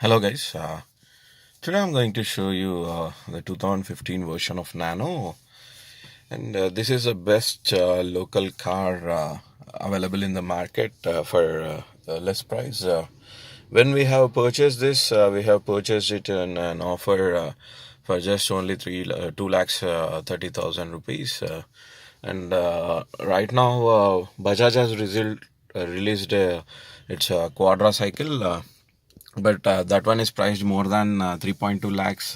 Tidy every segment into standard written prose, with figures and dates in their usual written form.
Hello guys, today I'm going to show you the 2015 version of Nano, and this is the best local car available in the market for less price. When we have purchased this, we have purchased it in an offer for just only 2 lakhs 30,000 rupees, and right now Bajaj has released its quadricycle. But that one is priced more than 3.2 lakhs,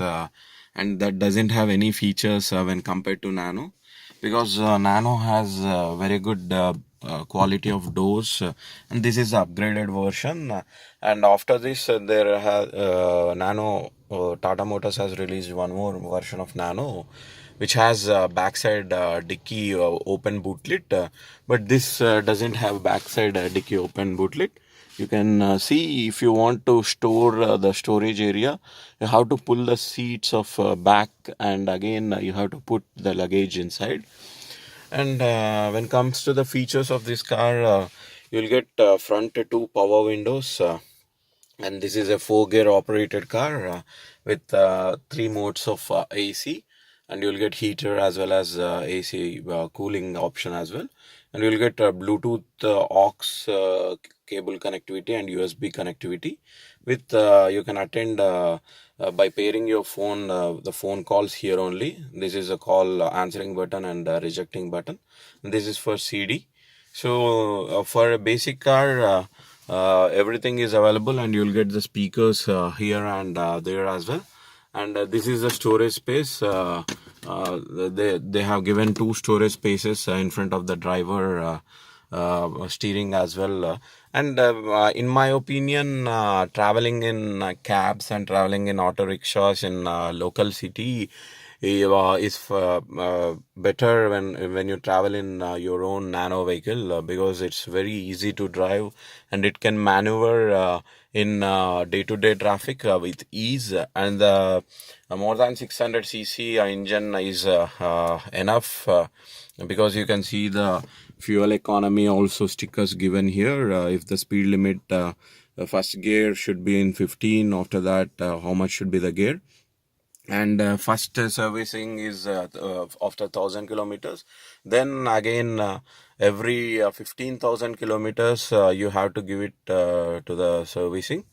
and that doesn't have any features when compared to Nano, because Nano has very good quality of doors, and this is the upgraded version. And after this, Tata Motors has released one more version of Nano, which has backside dicky open bootlet, but this doesn't have backside dicky open bootlet. You can see, if you want to store the storage area, you have to pull the seats of back, and again you have to put the luggage inside. And when it comes to the features of this car, you'll get front two power windows, and this is a 4-gear operated car with three modes of AC, and you'll get heater as well as AC cooling option as well, and you'll get Bluetooth aux cable connectivity and USB connectivity with you can attend by pairing your phone, the phone calls here only. This is a call answering button and rejecting button. This is for CD. So for a basic car, everything is available, and you'll get the speakers here and there as well. And this is the storage space. They have given two storage spaces in front of the driver steering as well. And in my opinion, traveling in cabs and traveling in auto rickshaws in local city is better when you travel in your own nano vehicle, because it's very easy to drive, and it can maneuver in day-to-day traffic with ease. And more than 600 cc engine is enough, because you can see the fuel economy also stickers given here. If the speed limit, the first gear should be in 15, after that how much should be the gear. And first servicing is after 1,000 kilometers. Then again, every 15,000 kilometers you have to give it to the servicing.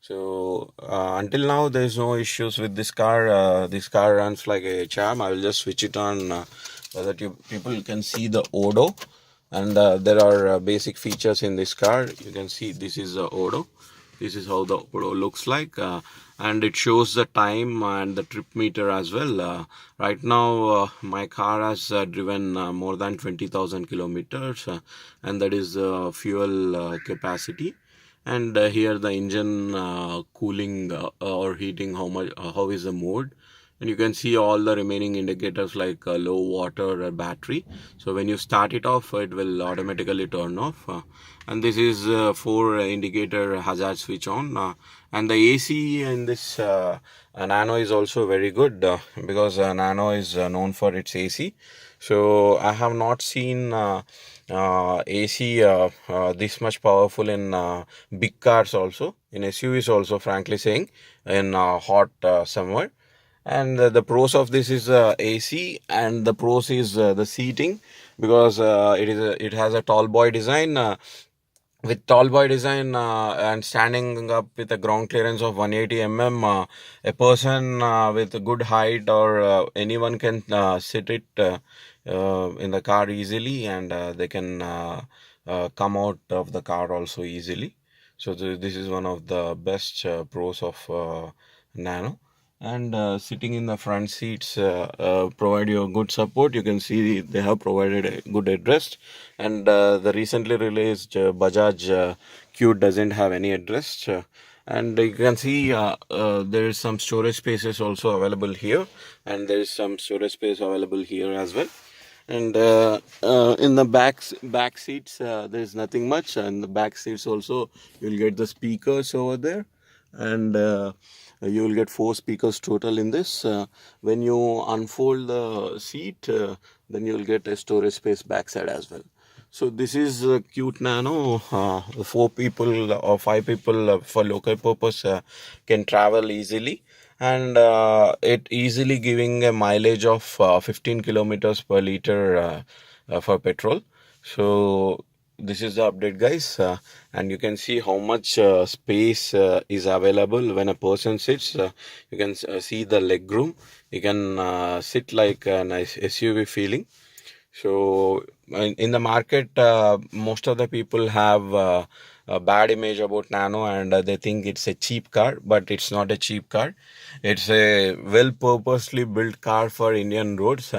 So until now there is no issues with this car. This car runs like a charm. I will just switch it on so that people can see the odo. And there are basic features in this car. You can see this is the odo. This is how the odo looks like, and it shows the time and the trip meter as well. Right now my car has driven more than 20,000 kilometers, and that is fuel capacity. And here the engine cooling or heating, how is the mode. And you can see all the remaining indicators like low water or battery. So when you start it off, it will automatically turn off. And this is 4 indicator hazard switch on. And the AC in this Nano is also very good, because Nano is known for its AC. So I have not seen AC this much powerful in big cars, also in SUVs also, frankly saying, in hot summer. And the pros of this is AC, and the pros is the seating, because it has a tall boy design. With tall boy design and standing up with a ground clearance of 180 mm, a person with a good height, or anyone can sit it in the car easily, and they can come out of the car also easily. So this is one of the best pros of Nano. And sitting in the front seats provide you a good support. You can see they have provided a good headrest, and the recently released Bajaj Qute doesn't have any headrest. And you can see there is some storage spaces also available here, and there is some storage space available here as well. And in the back seats there is nothing much. And the back seats also, you'll get the speakers over there, and you will get 4 speakers total in this. When you unfold the seat, then you will get a storage space backside as well. So this is Qute Nano. 4 people or 5 people for local purpose can travel easily, and it easily giving a mileage of 15 kilometers per liter for petrol. So this is the update, guys, and you can see how much space is available when a person sits. You can see the leg room. You can sit like a nice SUV feeling. So in the market, most of the people have a bad image about Nano, and they think it's a cheap car, but it's not a cheap car. It's a well purposely built car for Indian roads,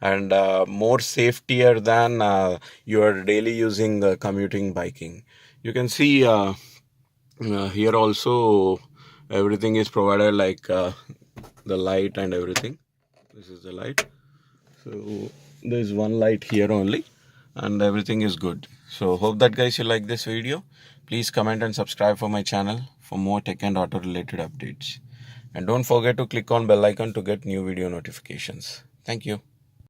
and more safetier than your daily using commuting biking. You can see here also everything is provided, like the light and everything. This is the light. So there's one light here only, and everything is good. So hope that guys you like this video. Please comment and subscribe for my channel for more tech and auto related updates. And don't forget to click on bell icon to get new video notifications. Thank you.